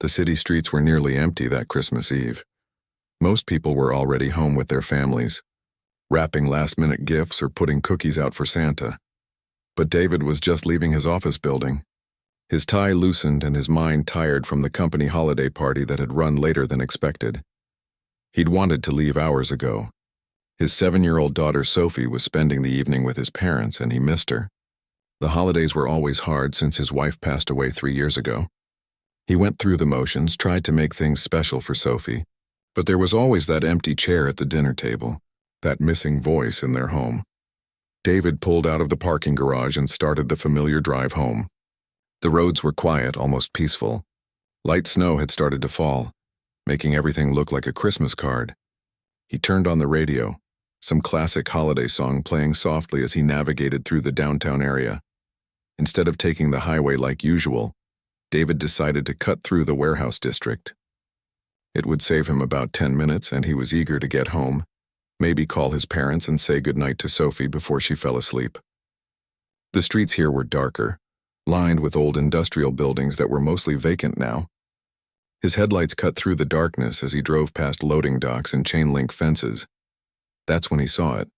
The city streets were nearly empty that Christmas Eve. Most people were already home with their families, wrapping last-minute gifts or putting cookies out for Santa. But David was just leaving his office building. His tie loosened and his mind tired from the company holiday party that had run later than expected. He'd wanted to leave hours ago. His 7-year-old daughter Sophie was spending the evening with his parents and he missed her. The holidays were always hard since his wife passed away 3 years ago. He went through the motions, tried to make things special for Sophie, but there was always that empty chair at the dinner table, that missing voice in their home. David pulled out of the parking garage and started the familiar drive home. The roads were quiet, almost peaceful. Light snow had started to fall, making everything look like a Christmas card. He turned on the radio, some classic holiday song playing softly as he navigated through the downtown area. Instead of taking the highway like usual, David decided to cut through the warehouse district. It would save him about 10 minutes, and he was eager to get home, maybe call his parents and say goodnight to Sophie before she fell asleep. The streets here were darker, lined with old industrial buildings that were mostly vacant now. His headlights cut through the darkness as he drove past loading docks and chain-link fences. That's when he saw it.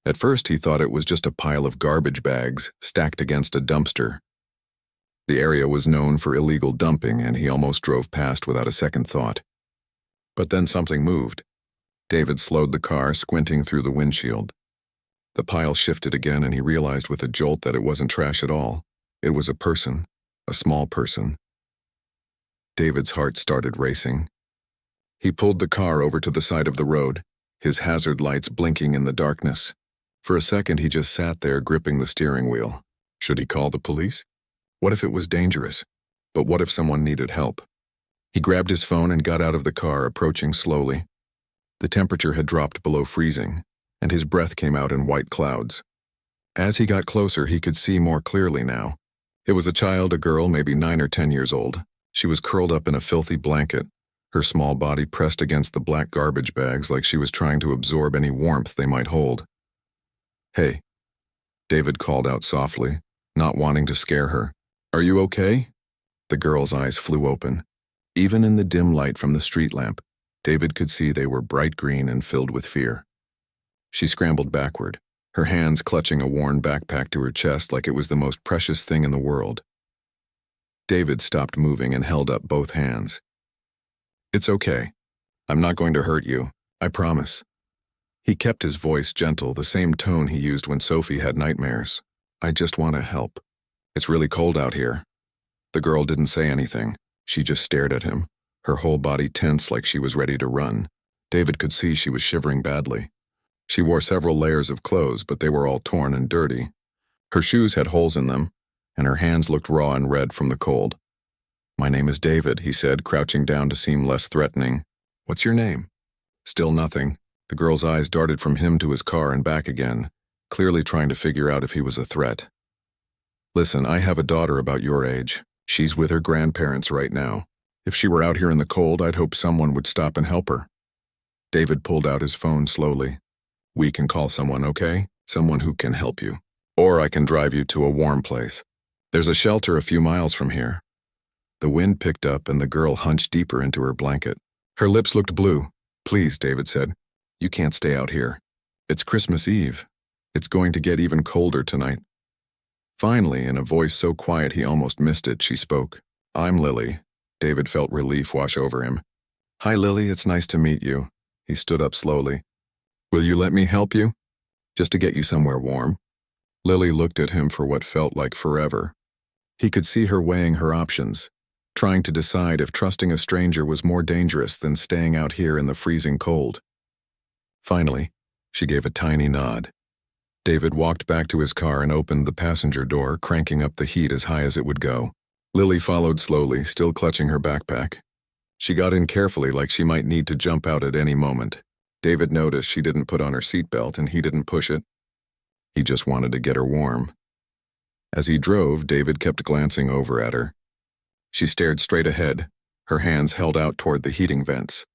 At first he thought it was just a pile of garbage bags stacked against a dumpster. The area was known for illegal dumping, and he almost drove past without a second thought. But then something moved. David slowed the car, squinting through the windshield. The pile shifted again, and he realized with a jolt that it wasn't trash at all. It was a person, a small person. David's heart started racing. He pulled the car over to the side of the road, his hazard lights blinking in the darkness. For a second he just sat there gripping the steering wheel. Should he call the police? What if it was dangerous? But what if someone needed help? He grabbed his phone and got out of the car, approaching slowly. The temperature had dropped below freezing, and his breath came out in white clouds. As he got closer, he could see more clearly now. It was a child, a girl, maybe 9 or 10 years old. She was curled up in a filthy blanket, her small body pressed against the black garbage bags like she was trying to absorb any warmth they might hold. "Hey," David called out softly, not wanting to scare her. "Are you okay?" The girl's eyes flew open. Even in the dim light from the street lamp, David could see they were bright green and filled with fear. She scrambled backward, her hands clutching a worn backpack to her chest like it was the most precious thing in the world. David stopped moving and held up both hands. "It's okay. I'm not going to hurt you, I promise." He kept his voice gentle, the same tone he used when Sophie had nightmares. "I just want to help. It's really cold out here." The girl didn't say anything. She just stared at him, her whole body tense like she was ready to run. David could see she was shivering badly. She wore several layers of clothes, but they were all torn and dirty. Her shoes had holes in them, and her hands looked raw and red from the cold. "My name is David," he said, crouching down to seem less threatening. "What's your name?" Still nothing. The girl's eyes darted from him to his car and back again, clearly trying to figure out if he was a threat. "Listen, I have a daughter about your age. She's with her grandparents right now. If she were out here in the cold, I'd hope someone would stop and help her." David pulled out his phone slowly. "We can call someone, okay? Someone who can help you. Or I can drive you to a warm place. There's a shelter a few miles from here." The wind picked up and the girl hunched deeper into her blanket. Her lips looked blue. "Please," David said. "You can't stay out here. It's Christmas Eve. It's going to get even colder tonight." Finally, in a voice so quiet he almost missed it, she spoke. "I'm Lily." David felt relief wash over him. "Hi, Lily, it's nice to meet you." He stood up slowly. "Will you let me help you? Just to get you somewhere warm." Lily looked at him for what felt like forever. He could see her weighing her options, trying to decide if trusting a stranger was more dangerous than staying out here in the freezing cold. Finally, she gave a tiny nod. David walked back to his car and opened the passenger door, cranking up the heat as high as it would go. Lily followed slowly, still clutching her backpack. She got in carefully like she might need to jump out at any moment. David noticed she didn't put on her seatbelt and he didn't push it. He just wanted to get her warm. As he drove, David kept glancing over at her. She stared straight ahead, her hands held out toward the heating vents.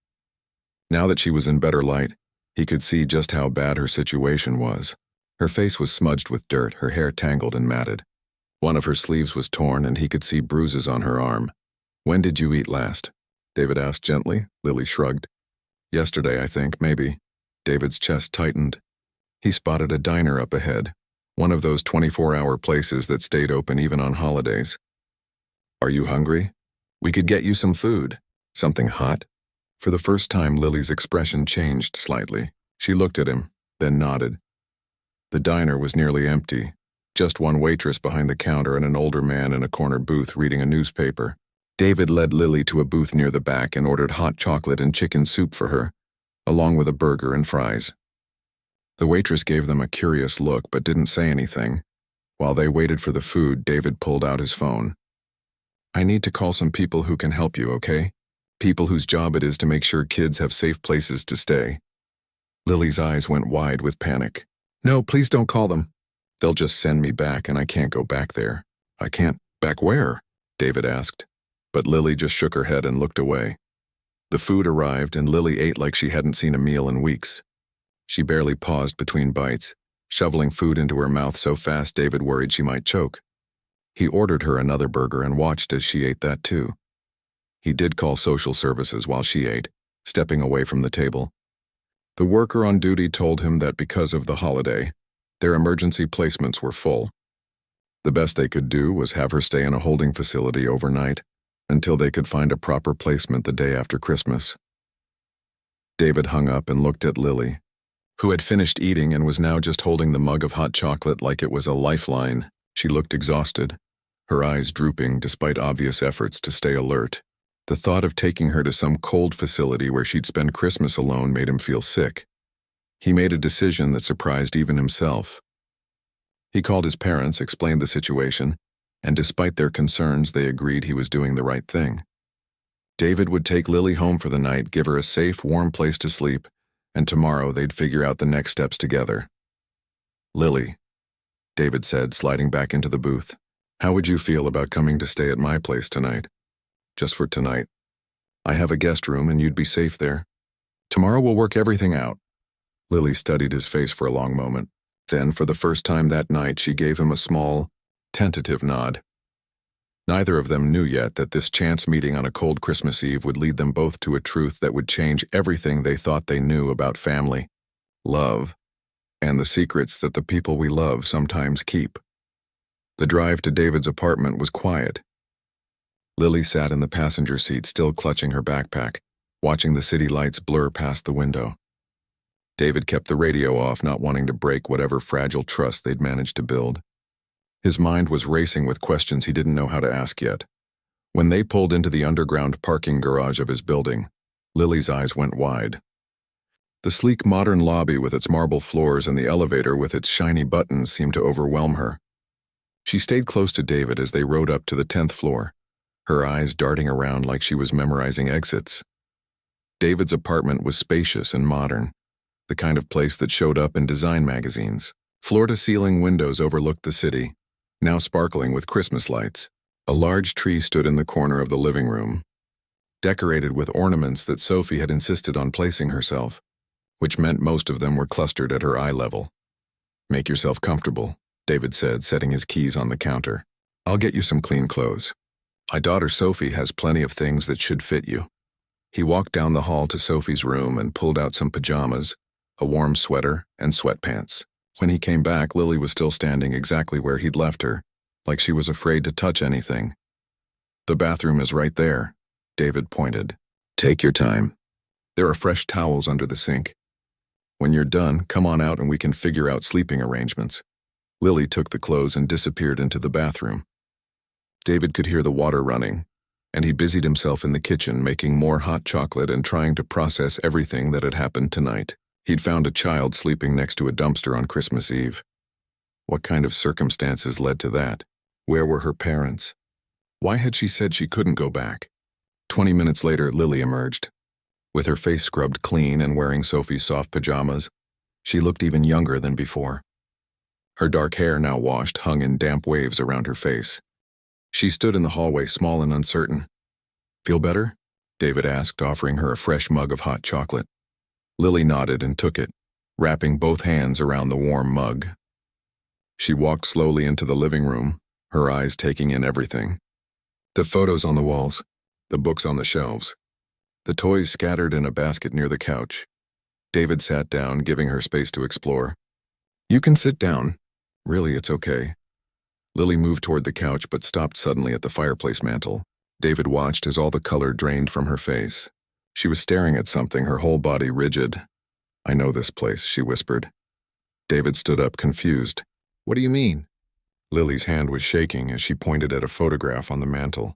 Now that she was in better light, he could see just how bad her situation was. Her face was smudged with dirt, her hair tangled and matted. One of her sleeves was torn and he could see bruises on her arm. When did you eat last? David asked gently. Lily shrugged. Yesterday, I think, maybe. David's chest tightened. He spotted a diner up ahead, one of those 24-hour places that stayed open even on holidays. Are you hungry? We could get you some food. Something hot? For the first time, Lily's expression changed slightly. She looked at him, then nodded. The diner was nearly empty. Just one waitress behind the counter and an older man in a corner booth reading a newspaper. David led Lily to a booth near the back and ordered hot chocolate and chicken soup for her, along with a burger and fries. The waitress gave them a curious look but didn't say anything. While they waited for the food, David pulled out his phone. I need to call some people who can help you, okay? People whose job it is to make sure kids have safe places to stay. Lily's eyes went wide with panic. No, please don't call them. They'll just send me back and I can't go back there. I can't. Back where? David asked. But Lily just shook her head and looked away. The food arrived and Lily ate like she hadn't seen a meal in weeks. She barely paused between bites, shoveling food into her mouth so fast David worried she might choke. He ordered her another burger and watched as she ate that too. He did call social services while she ate, stepping away from the table. The worker on duty told him that because of the holiday, their emergency placements were full. The best they could do was have her stay in a holding facility overnight until they could find a proper placement the day after Christmas. David hung up and looked at Lily, who had finished eating and was now just holding the mug of hot chocolate like it was a lifeline. She looked exhausted, her eyes drooping despite obvious efforts to stay alert. The thought of taking her to some cold facility where she'd spend Christmas alone made him feel sick. He made a decision that surprised even himself. He called his parents, explained the situation, and despite their concerns, they agreed he was doing the right thing. David would take Lily home for the night, give her a safe, warm place to sleep, and tomorrow they'd figure out the next steps together. Lily, David said, sliding back into the booth, how would you feel about coming to stay at my place tonight? Just for tonight. I have a guest room and you'd be safe there. Tomorrow we'll work everything out. Lily studied his face for a long moment. Then, for the first time that night, she gave him a small, tentative nod. Neither of them knew yet that this chance meeting on a cold Christmas Eve would lead them both to a truth that would change everything they thought they knew about family, love, and the secrets that the people we love sometimes keep. The drive to David's apartment was quiet. Lily sat in the passenger seat, still clutching her backpack, watching the city lights blur past the window. David kept the radio off, not wanting to break whatever fragile trust they'd managed to build. His mind was racing with questions he didn't know how to ask yet. When they pulled into the underground parking garage of his building, Lily's eyes went wide. The sleek modern lobby with its marble floors and the elevator with its shiny buttons seemed to overwhelm her. She stayed close to David as they rode up to the 10th floor, her eyes darting around like she was memorizing exits. David's apartment was spacious and modern, the kind of place that showed up in design magazines. Floor-to-ceiling windows overlooked the city, now sparkling with Christmas lights. A large tree stood in the corner of the living room, decorated with ornaments that Sophie had insisted on placing herself, which meant most of them were clustered at her eye level. Make yourself comfortable, David said, setting his keys on the counter. I'll get you some clean clothes. My daughter Sophie has plenty of things that should fit you. He walked down the hall to Sophie's room and pulled out some pajamas, a warm sweater, and sweatpants. When he came back, Lily was still standing exactly where he'd left her, like she was afraid to touch anything. The bathroom is right there, David pointed. Take your time. There are fresh towels under the sink. When you're done, come on out and we can figure out sleeping arrangements. Lily took the clothes and disappeared into the bathroom. David could hear the water running, and he busied himself in the kitchen making more hot chocolate and trying to process everything that had happened tonight. He'd found a child sleeping next to a dumpster on Christmas Eve. What kind of circumstances led to that? Where were her parents? Why had she said she couldn't go back? 20 minutes later, Lily emerged. With her face scrubbed clean and wearing Sophie's soft pajamas, she looked even younger than before. Her dark hair, now washed, hung in damp waves around her face. She stood in the hallway, small and uncertain. Feel better? David asked, offering her a fresh mug of hot chocolate. Lily nodded and took it, wrapping both hands around the warm mug. She walked slowly into the living room, her eyes taking in everything. The photos on the walls, the books on the shelves, the toys scattered in a basket near the couch. David sat down, giving her space to explore. You can sit down. Really, it's okay. Lily moved toward the couch but stopped suddenly at the fireplace mantel. David watched as all the color drained from her face. She was staring at something, her whole body rigid. I know this place, she whispered. David stood up, confused. What do you mean? Lily's hand was shaking as she pointed at a photograph on the mantel.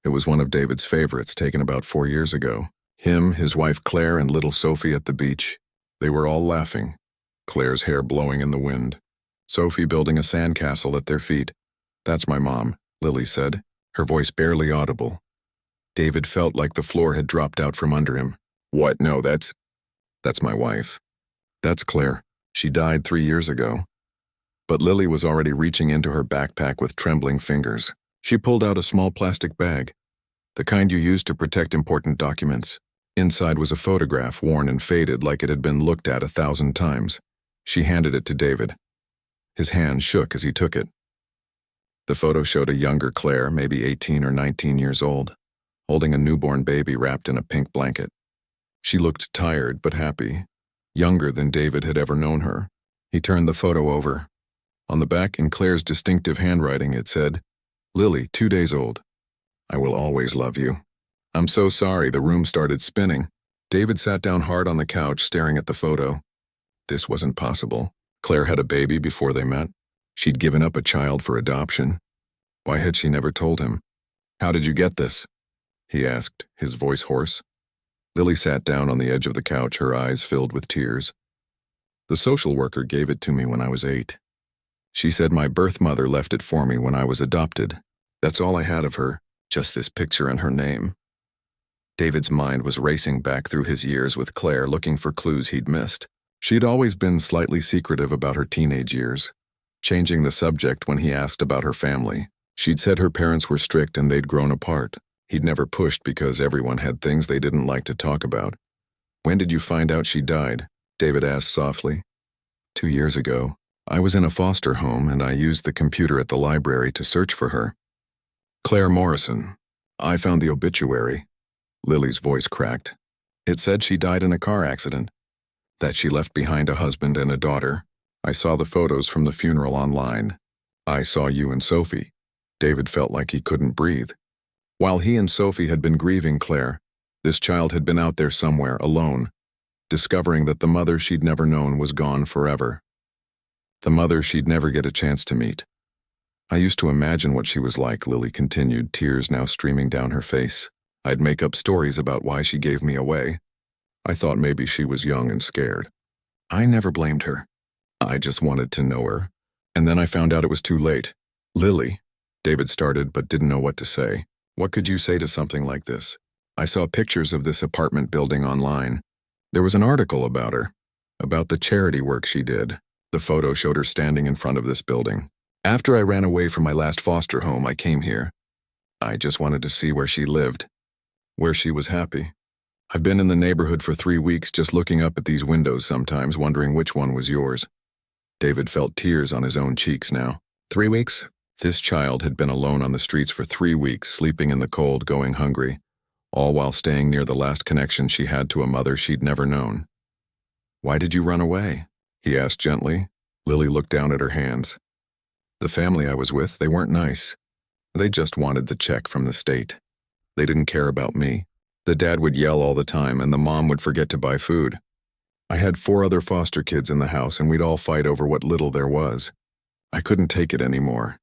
It was one of David's favorites, taken about 4 years ago. Him, his wife Claire, and little Sophie at the beach. They were all laughing, Claire's hair blowing in the wind. Sophie building a sandcastle at their feet. That's my mom, Lily said, her voice barely audible. David felt like the floor had dropped out from under him. What? No, that's my wife. That's Claire. She died 3 years ago. But Lily was already reaching into her backpack with trembling fingers. She pulled out a small plastic bag, the kind you use to protect important documents. Inside was a photograph, worn and faded like it had been looked at 1,000 times. She handed it to David. His hand shook as he took it. The photo showed a younger Claire, maybe 18 or 19 years old, holding a newborn baby wrapped in a pink blanket. She looked tired but happy, younger than David had ever known her. He turned the photo over. On the back, in Claire's distinctive handwriting, it said, Lily, 2 days old. I will always love you. I'm so sorry. The room started spinning. David sat down hard on the couch, staring at the photo. This wasn't possible. Claire had a baby before they met. She'd given up a child for adoption. Why had she never told him? How did you get this? He asked, his voice hoarse. Lily sat down on the edge of the couch, her eyes filled with tears. The social worker gave it to me when I was 8. She said my birth mother left it for me when I was adopted. That's all I had of her, just this picture and her name. David's mind was racing back through his years with Claire, looking for clues he'd missed. She'd always been slightly secretive about her teenage years, changing the subject when he asked about her family. She'd said her parents were strict and they'd grown apart. He'd never pushed because everyone had things they didn't like to talk about. When did you find out she died? David asked softly. 2 years ago. I was in a foster home and I used the computer at the library to search for her. Claire Morrison. I found the obituary. Lily's voice cracked. It said she died in a car accident, that she left behind a husband and a daughter. I saw the photos from the funeral online. I saw you and Sophie. David felt like he couldn't breathe. While he and Sophie had been grieving Claire, this child had been out there somewhere, alone, discovering that the mother she'd never known was gone forever. The mother she'd never get a chance to meet. I used to imagine what she was like, Lily continued, tears now streaming down her face. I'd make up stories about why she gave me away. I thought maybe she was young and scared. I never blamed her. I just wanted to know her. And then I found out it was too late. Lily, David started but didn't know what to say. What could you say to something like this? I saw pictures of this apartment building online. There was an article about her, about the charity work she did. The photo showed her standing in front of this building. After I ran away from my last foster home, I came here. I just wanted to see where she lived, where she was happy. I've been in the neighborhood for 3 weeks, just looking up at these windows sometimes, wondering which one was yours. David felt tears on his own cheeks now. 3 weeks? This child had been alone on the streets for 3 weeks, sleeping in the cold, going hungry, all while staying near the last connection she had to a mother she'd never known. Why did you run away? He asked gently. Lily looked down at her hands. The family I was with, they weren't nice. They just wanted the check from the state. They didn't care about me. The dad would yell all the time and the mom would forget to buy food. I had 4 other foster kids in the house and we'd all fight over what little there was. I couldn't take it anymore.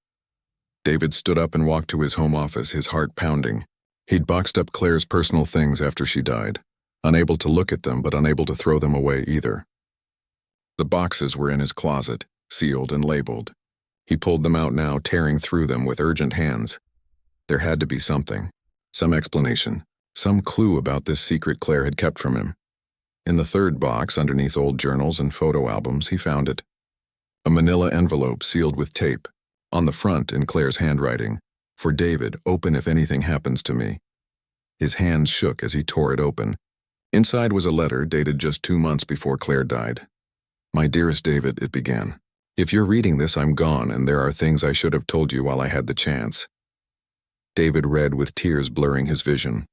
David stood up and walked to his home office, his heart pounding. He'd boxed up Claire's personal things after she died, unable to look at them but unable to throw them away either. The boxes were in his closet, sealed and labeled. He pulled them out now, tearing through them with urgent hands. There had to be something, some explanation, some clue about this secret Claire had kept from him. In the 3rd box, underneath old journals and photo albums, he found it. A manila envelope sealed with tape. On the front, in Claire's handwriting, for David, open if anything happens to me. His hands shook as he tore it open. Inside was a letter dated just 2 months before Claire died. My dearest David, it began. If you're reading this, I'm gone, and there are things I should have told you while I had the chance. David read with tears blurring his vision.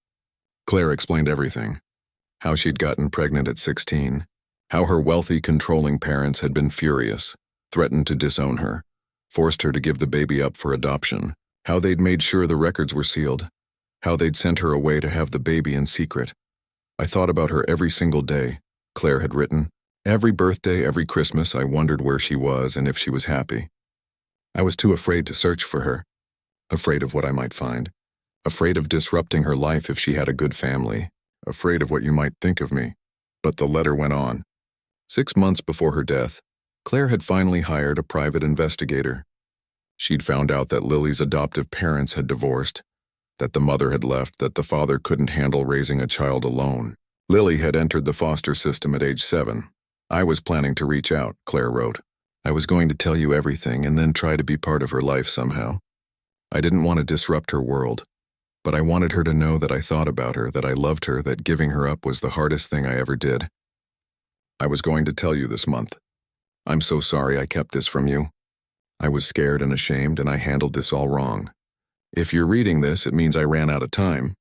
Claire explained everything. How she'd gotten pregnant at 16. How her wealthy, controlling parents had been furious, threatened to disown her, forced her to give the baby up for adoption. How they'd made sure the records were sealed. How they'd sent her away to have the baby in secret. I thought about her every single day, Claire had written. Every birthday, every Christmas, I wondered where she was and if she was happy. I was too afraid to search for her. Afraid of what I might find. Afraid of disrupting her life if she had a good family. Afraid of what you might think of me. But the letter went on. 6 months before her death, Claire had finally hired a private investigator. She'd found out that Lily's adoptive parents had divorced, that the mother had left, that the father couldn't handle raising a child alone. Lily had entered the foster system at age 7. I was planning to reach out, Claire wrote. I was going to tell you everything and then try to be part of her life somehow. I didn't want to disrupt her world, but I wanted her to know that I thought about her, that I loved her, that giving her up was the hardest thing I ever did. I was going to tell you this month. I'm so sorry I kept this from you. I was scared and ashamed, and I handled this all wrong. If you're reading this, it means I ran out of time.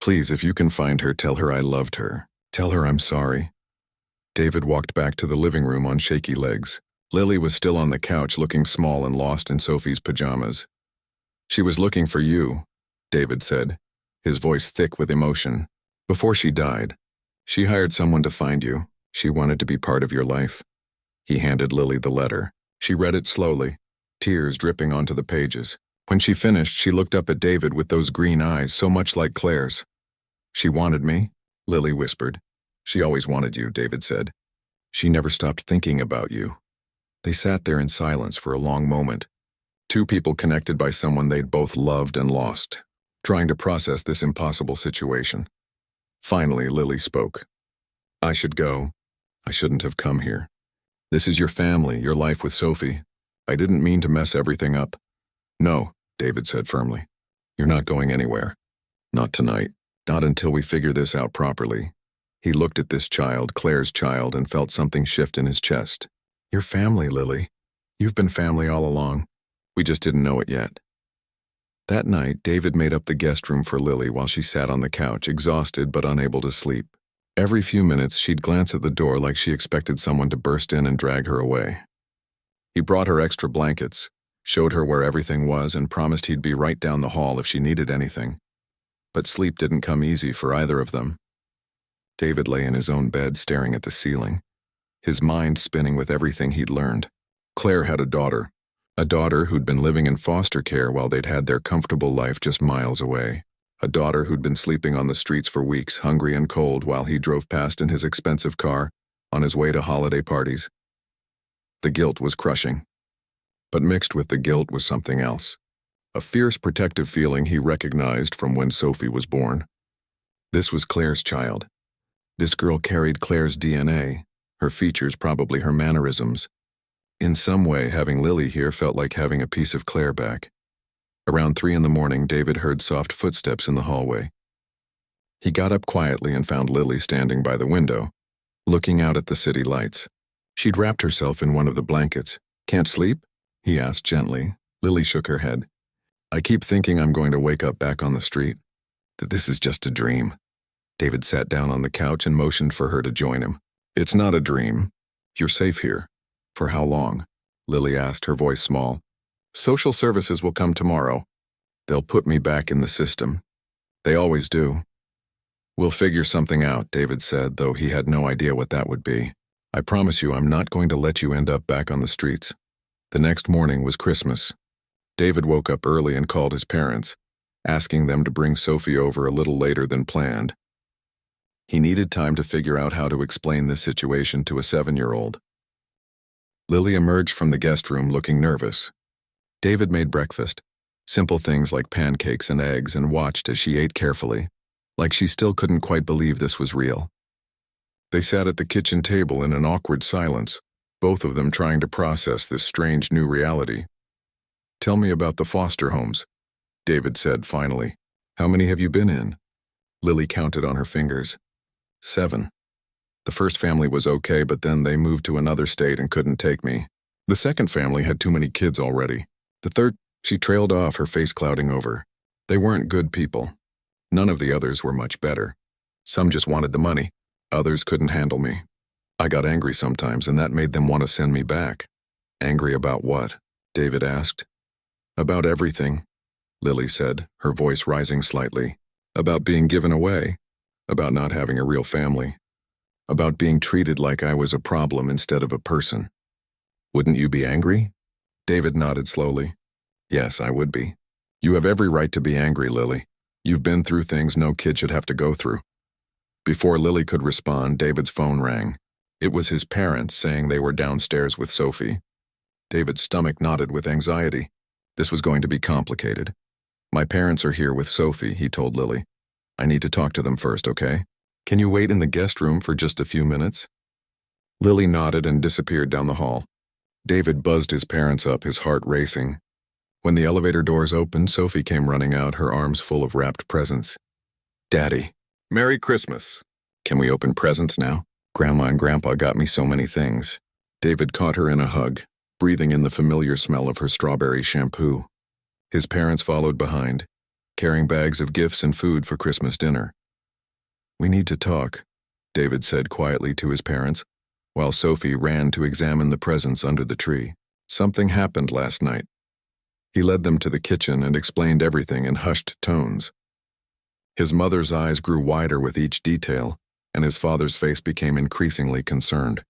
Please, if you can find her, tell her I loved her. Tell her I'm sorry. David walked back to the living room on shaky legs. Lily was still on the couch, looking small and lost in Sophie's pajamas. She was looking for you, David said, his voice thick with emotion. Before she died, she hired someone to find you. She wanted to be part of your life. He handed Lily the letter. She read it slowly, tears dripping onto the pages. When she finished, she looked up at David with those green eyes so much like Claire's. She wanted me, Lily whispered. She always wanted you, David said. She never stopped thinking about you. They sat there in silence for a long moment. Two people connected by someone they'd both loved and lost, trying to process this impossible situation. Finally, Lily spoke. I should go. I shouldn't have come here. This is your family, your life with Sophie. I didn't mean to mess everything up. No, David said firmly. You're not going anywhere. Not tonight. Not until we figure this out properly. He looked at this child, Claire's child, and felt something shift in his chest. You're family, Lily. You've been family all along. We just didn't know it yet. That night, David made up the guest room for Lily while she sat on the couch, exhausted but unable to sleep. Every few minutes, she'd glance at the door like she expected someone to burst in and drag her away. He brought her extra blankets, showed her where everything was, and promised he'd be right down the hall if she needed anything. But sleep didn't come easy for either of them. David lay in his own bed staring at the ceiling, his mind spinning with everything he'd learned. Claire had a daughter who'd been living in foster care while they'd had their comfortable life just miles away. A daughter who'd been sleeping on the streets for weeks, hungry and cold, while he drove past in his expensive car on his way to holiday parties. The guilt was crushing. But mixed with the guilt was something else. A fierce protective feeling he recognized from when Sophie was born. This was Claire's child. This girl carried Claire's DNA, her features, probably her mannerisms. In some way, having Lily here felt like having a piece of Claire back. Around 3 a.m, David heard soft footsteps in the hallway. He got up quietly and found Lily standing by the window, looking out at the city lights. She'd wrapped herself in one of the blankets. Can't sleep? He asked gently. Lily shook her head. I keep thinking I'm going to wake up back on the street, that this is just a dream. David sat down on the couch and motioned for her to join him. It's not a dream. You're safe here. For how long? Lily asked, her voice small. Social services will come tomorrow. They'll put me back in the system. They always do. We'll figure something out, David said, though he had no idea what that would be. I promise you I'm not going to let you end up back on the streets. The next morning was Christmas. David woke up early and called his parents, asking them to bring Sophie over a little later than planned. He needed time to figure out how to explain this situation to a 7-year-old. Lily emerged from the guest room looking nervous. David made breakfast, simple things like pancakes and eggs, and watched as she ate carefully, like she still couldn't quite believe this was real. They sat at the kitchen table in an awkward silence, both of them trying to process this strange new reality. Tell me about the foster homes, David said finally. How many have you been in? Lily counted on her fingers. 7. The first family was okay, but then they moved to another state and couldn't take me. The second family had too many kids already. The third, she trailed off, her face clouding over. They weren't good people. None of the others were much better. Some just wanted the money. Others couldn't handle me. I got angry sometimes, and that made them want to send me back. Angry about what? David asked. About everything, Lily said, her voice rising slightly. About being given away. About not having a real family. About being treated like I was a problem instead of a person. Wouldn't you be angry? David nodded slowly. Yes, I would be. You have every right to be angry, Lily. You've been through things no kid should have to go through. Before Lily could respond, David's phone rang. It was his parents saying they were downstairs with Sophie. David's stomach knotted with anxiety. This was going to be complicated. My parents are here with Sophie, he told Lily. I need to talk to them first, okay? Can you wait in the guest room for just a few minutes? Lily nodded and disappeared down the hall. David buzzed his parents up, his heart racing. When the elevator doors opened, Sophie came running out, her arms full of wrapped presents. Daddy, Merry Christmas. Can we open presents now? Grandma and Grandpa got me so many things. David caught her in a hug, breathing in the familiar smell of her strawberry shampoo. His parents followed behind, carrying bags of gifts and food for Christmas dinner. We need to talk, David said quietly to his parents, while Sophie ran to examine the presents under the tree. Something happened last night. He led them to the kitchen and explained everything in hushed tones. His mother's eyes grew wider with each detail, and his father's face became increasingly concerned.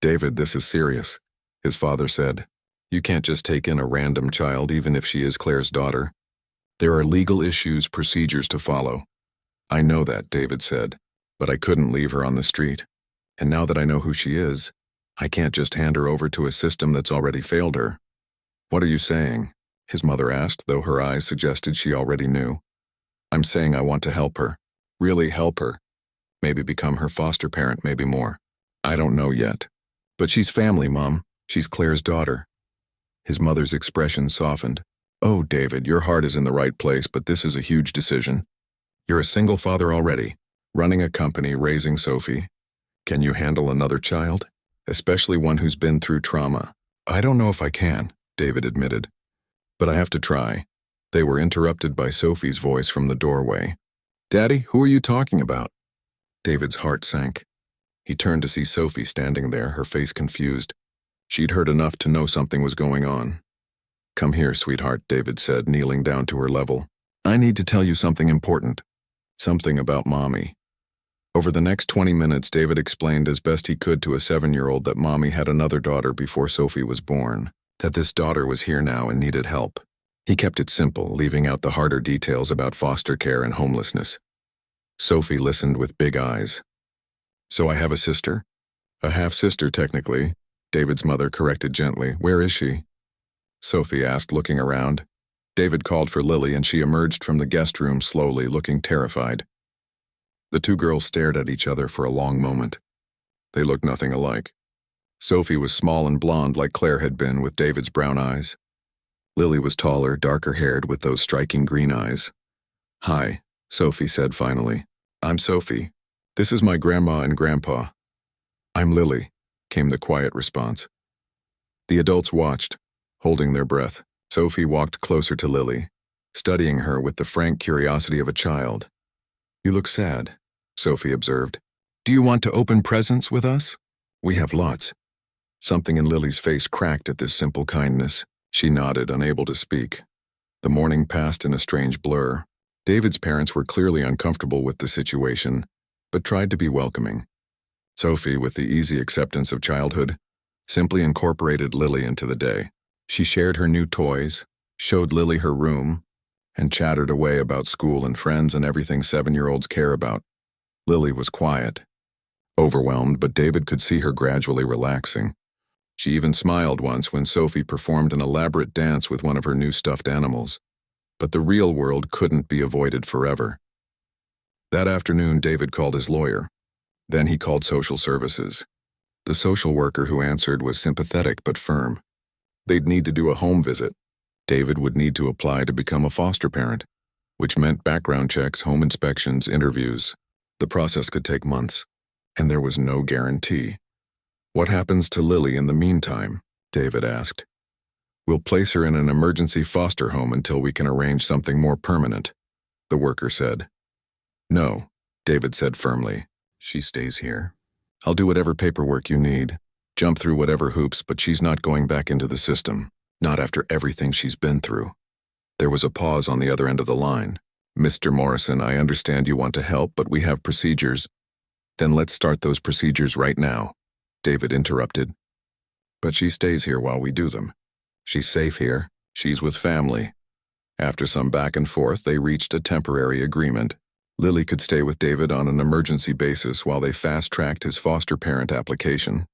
David, this is serious, his father said. You can't just take in a random child, even if she is Claire's daughter. There are legal issues, procedures to follow. I know that, David said, but I couldn't leave her on the street. And now that I know who she is, I can't just hand her over to a system that's already failed her. What are you saying? His mother asked, though her eyes suggested she already knew. I'm saying I want to help her. Really help her. Maybe become her foster parent, maybe more. I don't know yet. But she's family, Mom. She's Claire's daughter. His mother's expression softened. Oh, David, your heart is in the right place, but this is a huge decision. You're a single father already, running a company, raising Sophie. Can you handle another child? Especially one who's been through trauma. I don't know if I can, David admitted. But I have to try. They were interrupted by Sophie's voice from the doorway. Daddy, who are you talking about? David's heart sank. He turned to see Sophie standing there, her face confused. She'd heard enough to know something was going on. Come here, sweetheart, David said, kneeling down to her level. I need to tell you something important. Something about Mommy. Over the next 20 minutes, David explained as best he could to a 7-year-old that Mommy had another daughter before Sophie was born, that this daughter was here now and needed help. He kept it simple, leaving out the harder details about foster care and homelessness. Sophie listened with big eyes. So I have a sister? A half-sister, technically, David's mother corrected gently. Where is she? Sophie asked, looking around. David called for Lily, and she emerged from the guest room slowly, looking terrified. The two girls stared at each other for a long moment. They looked nothing alike. Sophie was small and blonde like Claire had been, with David's brown eyes. Lily was taller, darker-haired, with those striking green eyes. Hi, Sophie said finally. I'm Sophie. This is my grandma and grandpa. I'm Lily, came the quiet response. The adults watched, holding their breath. Sophie walked closer to Lily, studying her with the frank curiosity of a child. You look sad, Sophie observed. Do you want to open presents with us? We have lots. Something in Lily's face cracked at this simple kindness. She nodded, unable to speak. The morning passed in a strange blur. David's parents were clearly uncomfortable with the situation, but tried to be welcoming. Sophie, with the easy acceptance of childhood, simply incorporated Lily into the day. She shared her new toys, showed Lily her room, and chattered away about school and friends and everything 7-year-olds care about. Lily was quiet, overwhelmed, but David could see her gradually relaxing. She even smiled once when Sophie performed an elaborate dance with one of her new stuffed animals. But the real world couldn't be avoided forever. That afternoon, David called his lawyer. Then he called social services. The social worker who answered was sympathetic but firm. They'd need to do a home visit. David would need to apply to become a foster parent, which meant background checks, home inspections, interviews. The process could take months, and there was no guarantee. What happens to Lily in the meantime? David asked. We'll place her in an emergency foster home until we can arrange something more permanent, the worker said. No, David said firmly. She stays here. I'll do whatever paperwork you need, jump through whatever hoops, but she's not going back into the system, not after everything she's been through. There was a pause on the other end of the line. Mr. Morrison, I understand you want to help, but we have procedures. Then let's start those procedures right now, David interrupted. But she stays here while we do them. She's safe here. She's with family. After some back and forth, they reached a temporary agreement. Lily could stay with David on an emergency basis while they fast-tracked his foster parent application.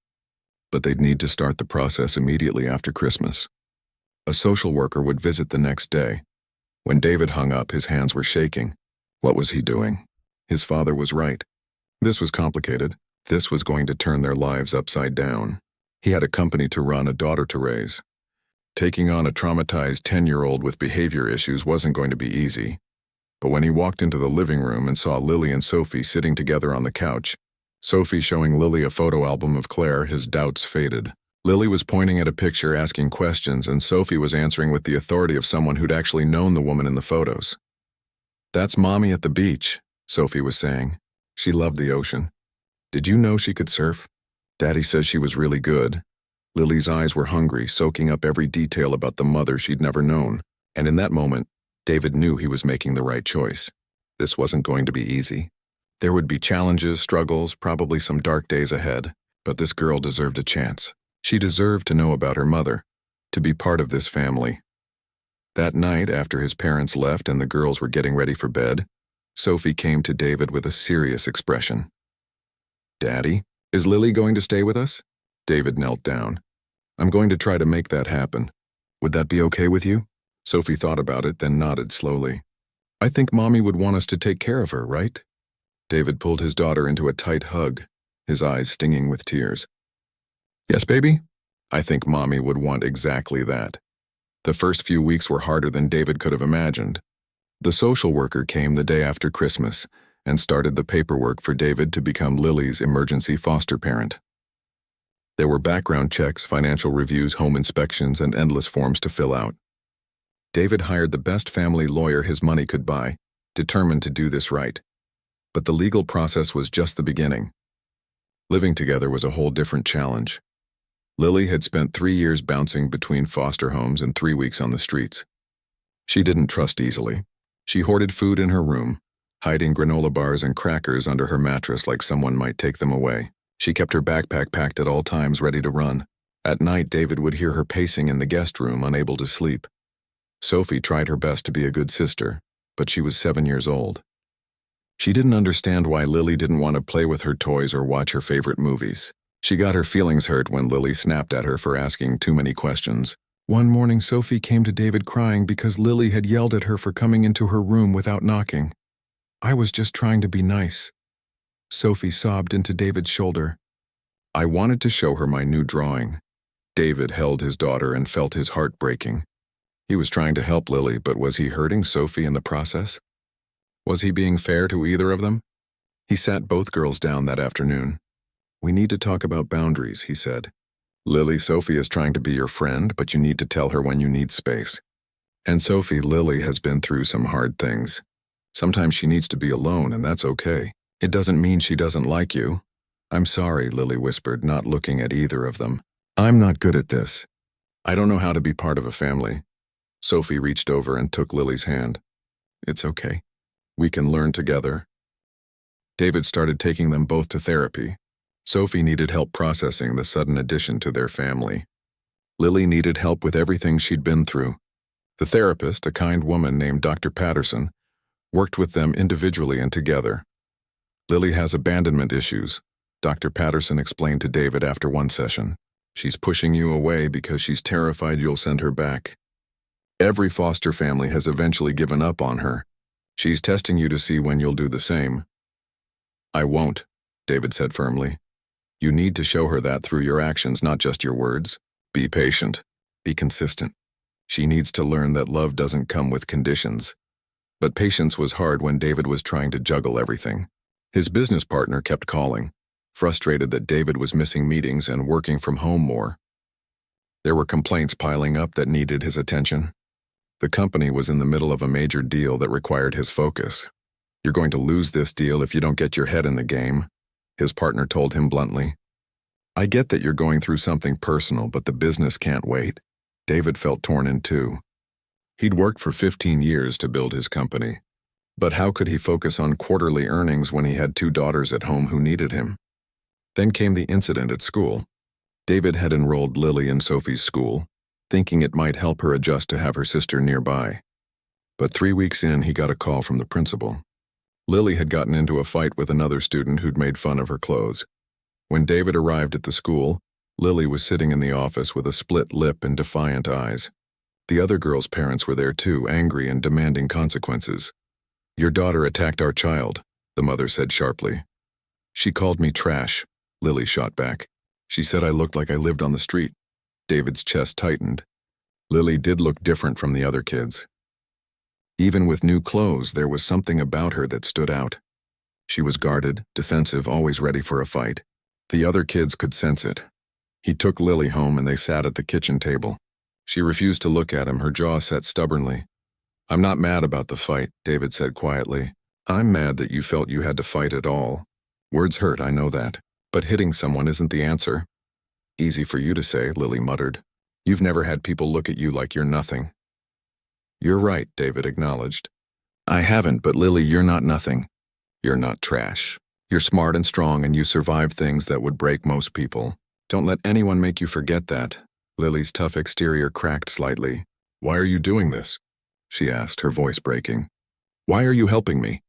But they'd need to start the process immediately after Christmas. A social worker would visit the next day. When David hung up, his hands were shaking. What was he doing? His father was right. This was complicated. This was going to turn their lives upside down. He had a company to run, a daughter to raise. Taking on a traumatized 10-year-old with behavior issues wasn't going to be easy. But when he walked into the living room and saw Lily and Sophie sitting together on the couch, Sophie showing Lily a photo album of Claire, his doubts faded. Lily was pointing at a picture, asking questions, and Sophie was answering with the authority of someone who'd actually known the woman in the photos. That's Mommy at the beach, Sophie was saying. She loved the ocean. Did you know she could surf? Daddy says she was really good. Lily's eyes were hungry, soaking up every detail about the mother she'd never known. And in that moment, David knew he was making the right choice. This wasn't going to be easy. There would be challenges, struggles, probably some dark days ahead, but this girl deserved a chance. She deserved to know about her mother, to be part of this family. That night, after his parents left and the girls were getting ready for bed, Sophie came to David with a serious expression. Daddy, is Lily going to stay with us? David knelt down. I'm going to try to make that happen. Would that be okay with you? Sophie thought about it, then nodded slowly. I think Mommy would want us to take care of her, right? David pulled his daughter into a tight hug, his eyes stinging with tears. Yes, baby? I think Mommy would want exactly that. The first few weeks were harder than David could have imagined. The social worker came the day after Christmas and started the paperwork for David to become Lily's emergency foster parent. There were background checks, financial reviews, home inspections, and endless forms to fill out. David hired the best family lawyer his money could buy, determined to do this right. But the legal process was just the beginning. Living together was a whole different challenge. Lily had spent 3 years bouncing between foster homes and 3 weeks on the streets. She didn't trust easily. She hoarded food in her room, hiding granola bars and crackers under her mattress like someone might take them away. She kept her backpack packed at all times, ready to run. At night, David would hear her pacing in the guest room, unable to sleep. Sophie tried her best to be a good sister, but she was 7 years old. She didn't understand why Lily didn't want to play with her toys or watch her favorite movies. She got her feelings hurt when Lily snapped at her for asking too many questions. One morning, Sophie came to David crying because Lily had yelled at her for coming into her room without knocking. I was just trying to be nice. Sophie sobbed into David's shoulder. I wanted to show her my new drawing. David held his daughter and felt his heart breaking. He was trying to help Lily, but was he hurting Sophie in the process? Was he being fair to either of them? He sat both girls down that afternoon. We need to talk about boundaries, he said. Lily, Sophie is trying to be your friend, but you need to tell her when you need space. And Sophie, Lily has been through some hard things. Sometimes she needs to be alone, and that's okay. It doesn't mean she doesn't like you. I'm sorry, Lily whispered, not looking at either of them. I'm not good at this. I don't know how to be part of a family. Sophie reached over and took Lily's hand. It's okay. We can learn together. David started taking them both to therapy. Sophie needed help processing the sudden addition to their family. Lily needed help with everything she'd been through. The therapist, a kind woman named Dr. Patterson, worked with them individually and together. Lily has abandonment issues, Dr. Patterson explained to David after one session. She's pushing you away because she's terrified you'll send her back. Every foster family has eventually given up on her. She's testing you to see when you'll do the same. I won't, David said firmly. You need to show her that through your actions, not just your words. Be patient. Be consistent. She needs to learn that love doesn't come with conditions. But patience was hard when David was trying to juggle everything. His business partner kept calling, frustrated that David was missing meetings and working from home more. There were complaints piling up that needed his attention. The company was in the middle of a major deal that required his focus. "You're going to lose this deal if you don't get your head in the game," his partner told him bluntly. "I get that you're going through something personal, but the business can't wait." David felt torn in two. He'd worked for 15 years to build his company. But how could he focus on quarterly earnings when he had two daughters at home who needed him? Then came the incident at school. David had enrolled Lily in Sophie's school, thinking it might help her adjust to have her sister nearby. But 3 weeks in, he got a call from the principal. Lily had gotten into a fight with another student who'd made fun of her clothes. When David arrived at the school, Lily was sitting in the office with a split lip and defiant eyes. The other girl's parents were there too, angry and demanding consequences. "Your daughter attacked our child," the mother said sharply. "She called me trash," Lily shot back. "She said I looked like I lived on the street." David's chest tightened. Lily did look different from the other kids. Even with new clothes, there was something about her that stood out. She was guarded, defensive, always ready for a fight. The other kids could sense it. He took Lily home and they sat at the kitchen table. She refused to look at him, her jaw set stubbornly. "I'm not mad about the fight," David said quietly. "I'm mad that you felt you had to fight at all. Words hurt, I know that. But hitting someone isn't the answer." "Easy for you to say," Lily muttered. "You've never had people look at you like you're nothing." "You're right," David acknowledged. "I haven't, but Lily, you're not nothing. You're not trash. You're smart and strong, and you survived things that would break most people. Don't let anyone make you forget that." Lily's tough exterior cracked slightly. "Why are you doing this?" she asked, her voice breaking. "Why are you helping me?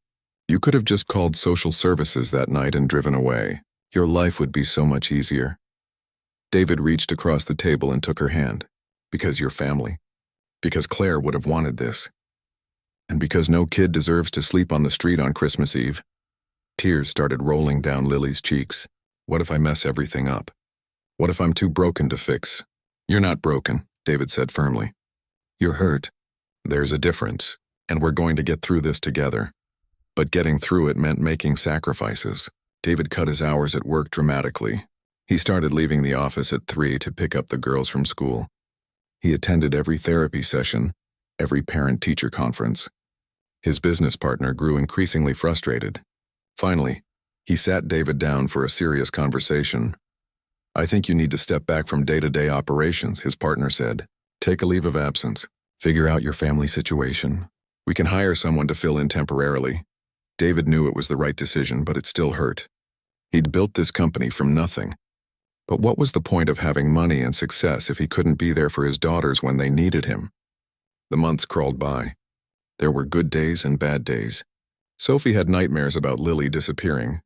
You could have just called social services that night and driven away. Your life would be so much easier." David reached across the table and took her hand. "Because you're family. Because Claire would have wanted this. And because no kid deserves to sleep on the street on Christmas Eve." Tears started rolling down Lily's cheeks. "What if I mess everything up? What if I'm too broken to fix?" "You're not broken," David said firmly. "You're hurt. There's a difference, and we're going to get through this together." But getting through it meant making sacrifices. David cut his hours at work dramatically. He started leaving the office at 3 to pick up the girls from school. He attended every therapy session, every parent-teacher conference. His business partner grew increasingly frustrated. Finally, he sat David down for a serious conversation. "I think you need to step back from day-to-day operations," his partner said. "Take a leave of absence. Figure out your family situation. We can hire someone to fill in temporarily." David knew it was the right decision, but it still hurt. He'd built this company from nothing. But what was the point of having money and success if he couldn't be there for his daughters when they needed him? The months crawled by. There were good days and bad days. Sophie had nightmares about Lily disappearing.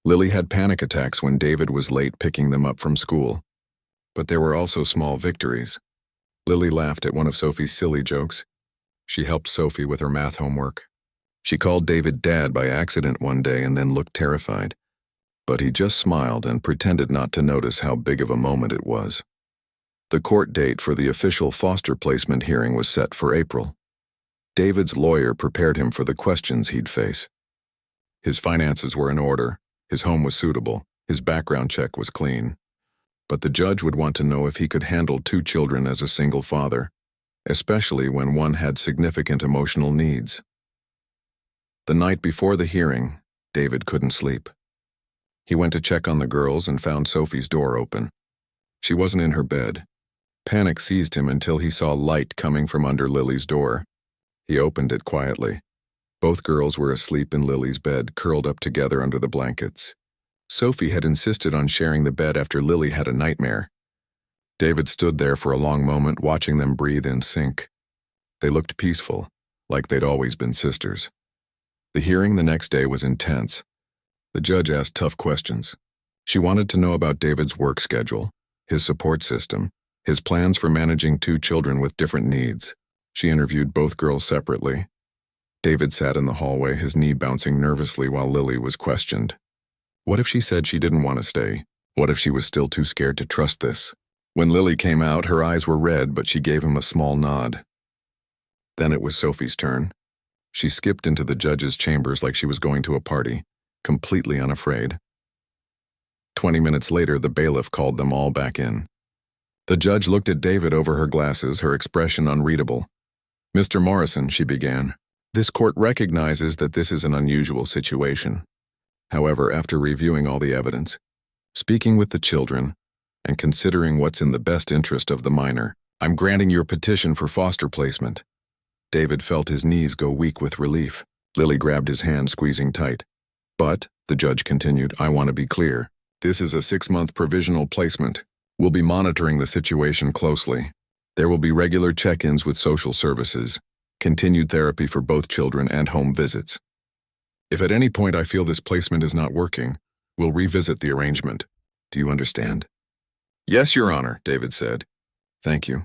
Lily had panic attacks when David was late picking them up from school. But there were also small victories. Lily laughed at one of Sophie's silly jokes. She helped Sophie with her math homework. She called David Dad by accident one day and then looked terrified. But he just smiled and pretended not to notice how big of a moment it was. The court date for the official foster placement hearing was set for April. David's lawyer prepared him for the questions he'd face. His finances were in order, his home was suitable, his background check was clean. But the judge would want to know if he could handle 2 children as a single father, especially when one had significant emotional needs. The night before the hearing, David couldn't sleep. He went to check on the girls and found Sophie's door open. She wasn't in her bed. Panic seized him until he saw light coming from under Lily's door. He opened it quietly. Both girls were asleep in Lily's bed, curled up together under the blankets. Sophie had insisted on sharing the bed after Lily had a nightmare. David stood there for a long moment, watching them breathe in sync. They looked peaceful, like they'd always been sisters. The hearing the next day was intense. The judge asked tough questions. She wanted to know about David's work schedule, his support system, his plans for managing 2 children with different needs. She interviewed both girls separately. David sat in the hallway, his knee bouncing nervously while Lily was questioned. What if she said she didn't want to stay? What if she was still too scared to trust this? When Lily came out, her eyes were red, but she gave him a small nod. Then it was Sophie's turn. She skipped into the judge's chambers like she was going to a party, completely unafraid. 20 minutes later, the bailiff called them all back in. The judge looked at David over her glasses, her expression unreadable. "Mr. Morrison," she began, "this court recognizes that this is an unusual situation. However, after reviewing all the evidence, speaking with the children, and considering what's in the best interest of the minor, I'm granting your petition for foster placement." David felt his knees go weak with relief. Lily grabbed his hand, squeezing tight. "But," the judge continued, "I want to be clear. This is a 6-month provisional placement. We'll be monitoring the situation closely. There will be regular check-ins with social services, continued therapy for both children, and home visits. If at any point I feel this placement is not working, we'll revisit the arrangement. Do you understand?" "Yes, Your Honor," David said. "Thank you."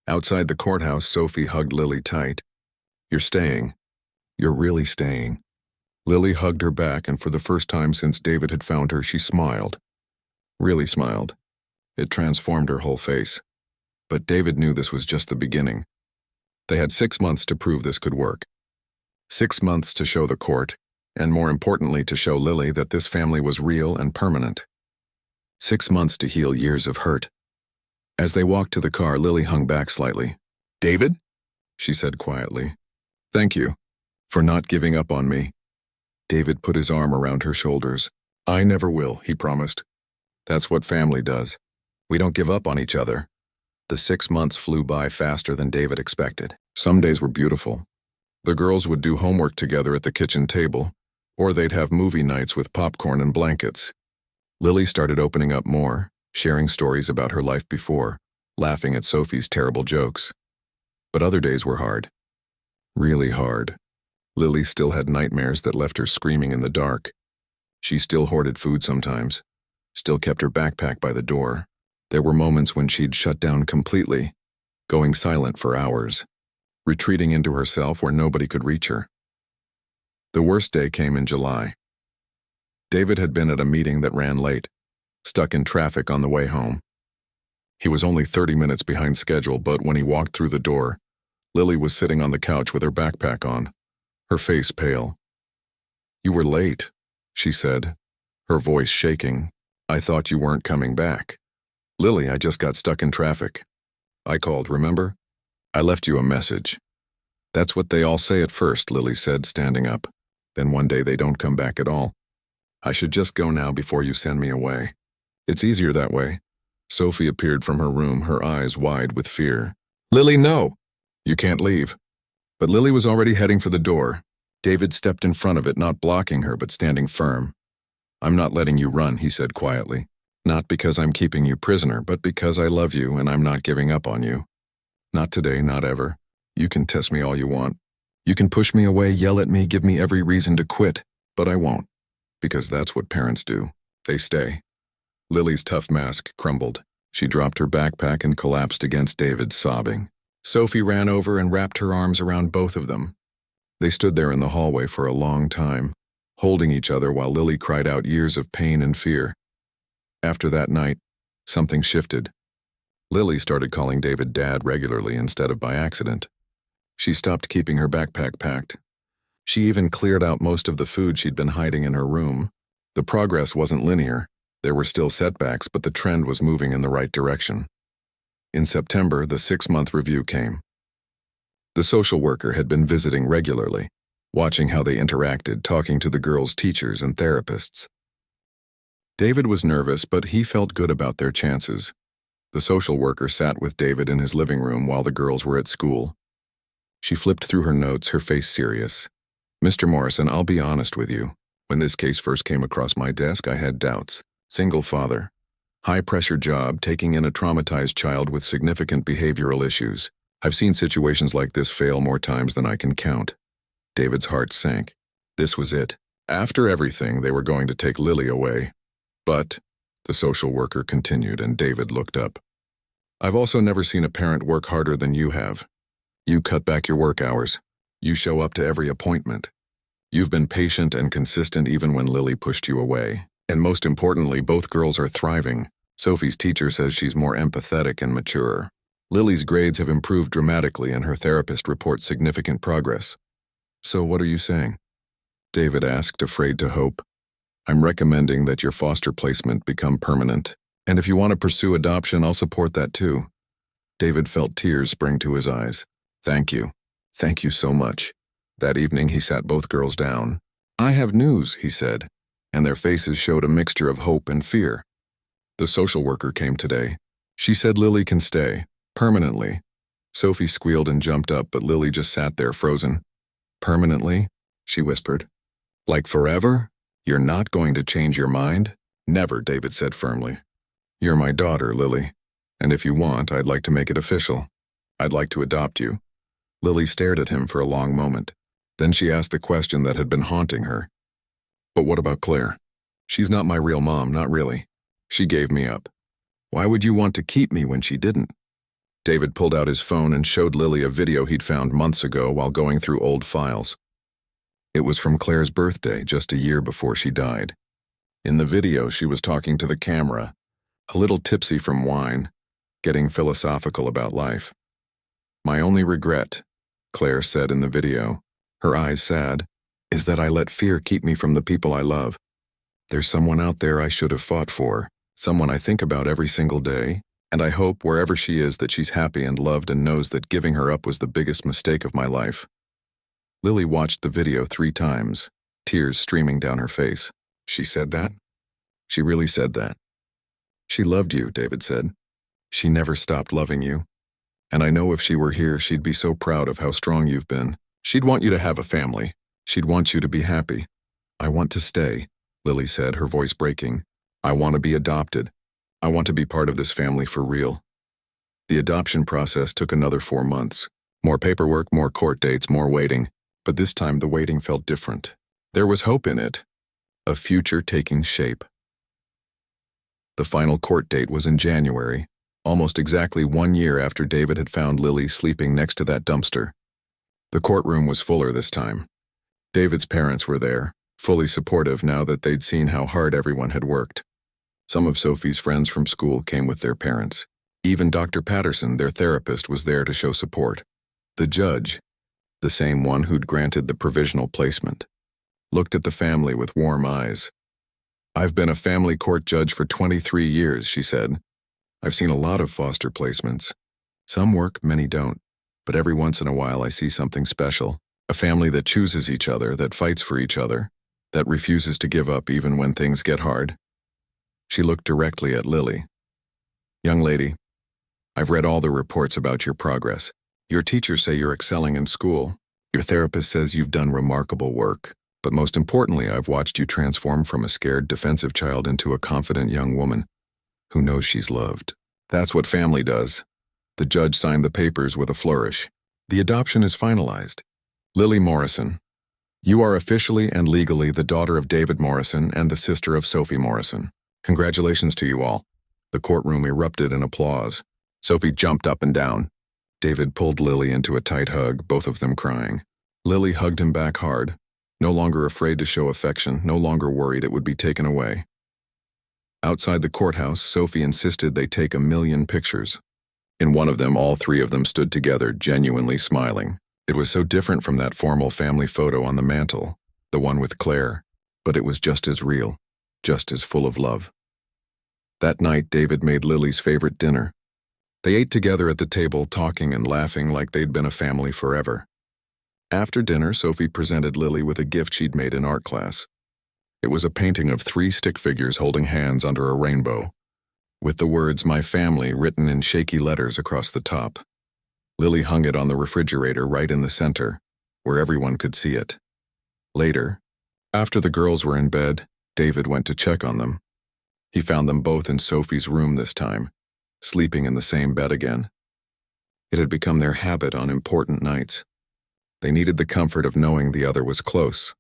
Outside the courthouse, Sophie hugged Lily tight. "You're staying. You're really staying." Lily hugged her back, and for the first time since David had found her, she smiled. Really smiled. It transformed her whole face. But David knew this was just the beginning. They had 6 months to prove this could work. 6 months to show the court, and more importantly to show Lily that this family was real and permanent. 6 months to heal years of hurt. As they walked to the car, Lily hung back slightly. "David?" she said quietly. "Thank you for not giving up on me." David put his arm around her shoulders. "I never will," he promised. "That's what family does. We don't give up on each other." The 6 months flew by faster than David expected. Some days were beautiful. The girls would do homework together at the kitchen table, or they'd have movie nights with popcorn and blankets. Lily started opening up more, sharing stories about her life before, laughing at Sophie's terrible jokes. But other days were hard. Really hard. Lily still had nightmares that left her screaming in the dark. She still hoarded food sometimes, still kept her backpack by the door. There were moments when she'd shut down completely, going silent for hours, retreating into herself where nobody could reach her. The worst day came in July. David had been at a meeting that ran late, stuck in traffic on the way home. He was only 30 minutes behind schedule, but when he walked through the door, Lily was sitting on the couch with her backpack on, her face pale. "You were late," she said, her voice shaking. "I thought you weren't coming back." "Lily, I just got stuck in traffic. I called, remember? I left you a message." "That's what they all say at first," Lily said, standing up. "Then one day they don't come back at all. I should just go now before you send me away. It's easier that way." Sophie appeared from her room, her eyes wide with fear. "Lily, no! You can't leave." But Lily was already heading for the door. David stepped in front of it, not blocking her, but standing firm. "I'm not letting you run," he said quietly. "Not because I'm keeping you prisoner, but because I love you and I'm not giving up on you. Not today, not ever. You can test me all you want. You can push me away, yell at me, give me every reason to quit, but I won't. Because that's what parents do. They stay." Lily's tough mask crumbled. She dropped her backpack and collapsed against David, sobbing. Sophie ran over and wrapped her arms around both of them. They stood there in the hallway for a long time, holding each other while Lily cried out years of pain and fear. After that night, something shifted. Lily started calling David Dad regularly instead of by accident. She stopped keeping her backpack packed. She even cleared out most of the food she'd been hiding in her room. The progress wasn't linear. There were still setbacks, but the trend was moving in the right direction. In September, the 6-month review came. The social worker had been visiting regularly, watching how they interacted, talking to the girls' teachers and therapists. David was nervous, but he felt good about their chances. The social worker sat with David in his living room while the girls were at school. She flipped through her notes, her face serious. "Mr. Morrison, I'll be honest with you. When this case first came across my desk, I had doubts. Single father. High-pressure job, taking in a traumatized child with significant behavioral issues. I've seen situations like this fail more times than I can count." David's heart sank. This was it. After everything, they were going to take Lily away. "But," the social worker continued, and David looked up, "I've also never seen a parent work harder than you have. You cut back your work hours. You show up to every appointment. You've been patient and consistent even when Lily pushed you away. And most importantly, both girls are thriving. Sophie's teacher says she's more empathetic and mature. Lily's grades have improved dramatically and her therapist reports significant progress." "So what are you saying?" David asked, afraid to hope. "I'm recommending that your foster placement become permanent. And if you want to pursue adoption, I'll support that too. David felt tears spring to his eyes. Thank you. Thank you so much. That evening he sat both girls down. I have news, he said, and their faces showed a mixture of hope and fear. The social worker came today. She said Lily can stay, permanently. Sophie squealed and jumped up, but Lily just sat there frozen. Permanently? She whispered. Like forever? You're not going to change your mind? Never, David said firmly. You're my daughter, Lily, and if you want, I'd like to make it official. I'd like to adopt you. Lily stared at him for a long moment. Then she asked the question that had been haunting her. But what about Claire? She's not my real mom, not really. She gave me up. Why would you want to keep me when she didn't? David pulled out his phone and showed Lily a video he'd found months ago while going through old files. It was from Claire's birthday, just a year before she died. In the video, she was talking to the camera, a little tipsy from wine, getting philosophical about life. My only regret, Claire said in the video, her eyes sad, is that I let fear keep me from the people I love. There's someone out there I should have fought for, someone I think about every single day, and I hope wherever she is that she's happy and loved and knows that giving her up was the biggest mistake of my life. Lily watched the video 3 times, tears streaming down her face. She said that? She really said that. She loved you, David said. She never stopped loving you. And I know if she were here, she'd be so proud of how strong you've been. She'd want you to have a family. She'd want you to be happy. I want to stay, Lily said, her voice breaking. I want to be adopted. I want to be part of this family for real. The adoption process took another 4 months. More paperwork, more court dates, more waiting. But this time the waiting felt different. There was hope in it. A future taking shape. The final court date was in January, almost exactly 1 year after David had found Lily sleeping next to that dumpster. The courtroom was fuller this time. David's parents were there, fully supportive now that they'd seen how hard everyone had worked. Some of Sophie's friends from school came with their parents. Even Dr. Patterson, their therapist, was there to show support. The judge, the same one who'd granted the provisional placement, looked at the family with warm eyes. I've been a family court judge for 23 years, she said. I've seen a lot of foster placements. Some work, many don't. But every once in a while I see something special. A family that chooses each other, that fights for each other, that refuses to give up even when things get hard. She looked directly at Lily. Young lady, I've read all the reports about your progress. Your teachers say you're excelling in school. Your therapist says you've done remarkable work. But most importantly, I've watched you transform from a scared, defensive child into a confident young woman who knows she's loved. That's what family does. The judge signed the papers with a flourish. The adoption is finalized. Lily Morrison, you are officially and legally the daughter of David Morrison and the sister of Sophie Morrison. Congratulations to you all. The courtroom erupted in applause. Sophie jumped up and down. David pulled Lily into a tight hug, both of them crying. Lily hugged him back hard. No longer afraid to show affection, no longer worried it would be taken away. Outside the courthouse, Sophie insisted they take 1,000,000 pictures. In one of them, all 3 of them stood together, genuinely smiling. It was so different from that formal family photo on the mantel, the one with Claire, but it was just as real, just as full of love. That night, David made Lily's favorite dinner. They ate together at the table, talking and laughing like they'd been a family forever. After dinner, Sophie presented Lily with a gift she'd made in art class. It was a painting of 3 stick figures holding hands under a rainbow, with the words "My Family" written in shaky letters across the top. Lily hung it on the refrigerator right in the center, where everyone could see it. Later, after the girls were in bed, David went to check on them. He found them both in Sophie's room this time, sleeping in the same bed again. It had become their habit on important nights. They needed the comfort of knowing the other was close.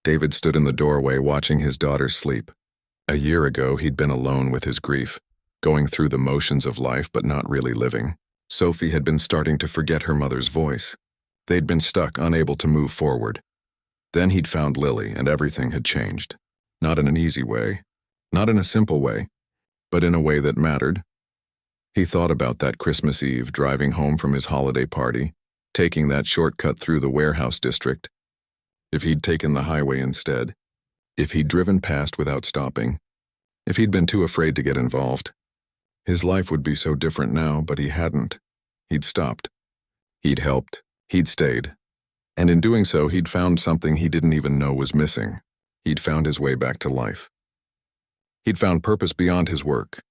David stood in the doorway watching his daughter sleep. A year ago, he'd been alone with his grief, going through the motions of life but not really living. Sophie had been starting to forget her mother's voice. They'd been stuck, unable to move forward. Then he'd found Lily, and everything had changed. Not in an easy way, not in a simple way, but in a way that mattered. He thought about that Christmas Eve, driving home from his holiday party, taking that shortcut through the warehouse district. If he'd taken the highway instead, if he'd driven past without stopping, If he'd been too afraid to get involved, his life would be so different now, but he hadn't. He'd stopped. He'd helped. He'd stayed. And in doing so, he'd found something he didn't even know was missing. He'd found his way back to life. He'd found purpose beyond his work.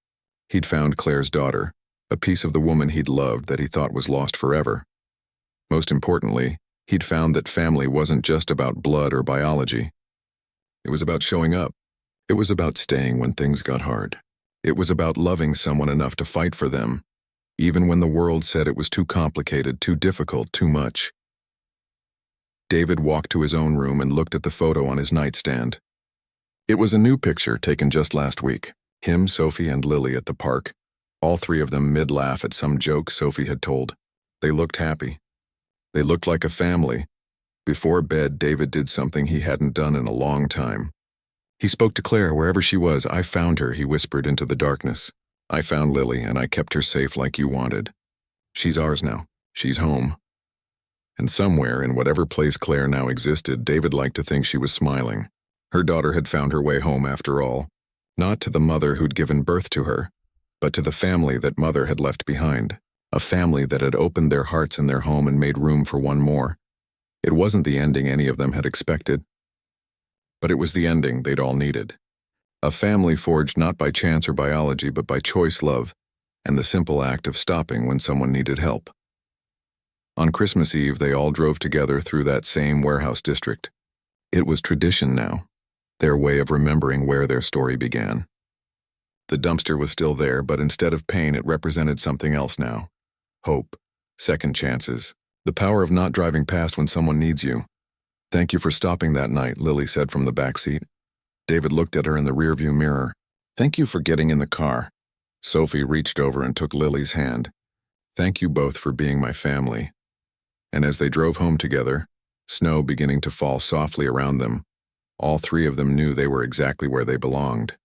He'd found Claire's daughter, a piece of the woman he'd loved that he thought was lost forever. Most importantly, he'd found that family wasn't just about blood or biology. It was about showing up. It was about staying when things got hard. It was about loving someone enough to fight for them, even when the world said it was too complicated, too difficult, too much. David walked to his own room and looked at the photo on his nightstand. It was a new picture taken just last week. Him, Sophie, and Lily at the park, all three of them mid-laugh at some joke Sophie had told. They looked happy. They looked like a family. Before bed, David did something he hadn't done in a long time. He spoke to Claire wherever she was. "I found her," he whispered into the darkness. "I found Lily, and I kept her safe like you wanted. She's ours now. She's home." And somewhere, in whatever place Claire now existed, David liked to think she was smiling. Her daughter had found her way home after all. Not to the mother who'd given birth to her, but to the family that mother had left behind. A family that had opened their hearts and their home and made room for one more. It wasn't the ending any of them had expected, but it was the ending they'd all needed. A family forged not by chance or biology, but by choice, love, and the simple act of stopping when someone needed help. On Christmas Eve, they all drove together through that same warehouse district. It was tradition now, their way of remembering where their story began. The dumpster was still there, but instead of pain, it represented something else now. Hope, second chances, the power of not driving past when someone needs you. "Thank you for stopping that night," Lily said from the back seat. David looked at her in the rearview mirror. "Thank you for getting in the car." Sophie reached over and took Lily's hand. "Thank you both for being my family." And as they drove home together, snow beginning to fall softly around them, all three of them knew they were exactly where they belonged.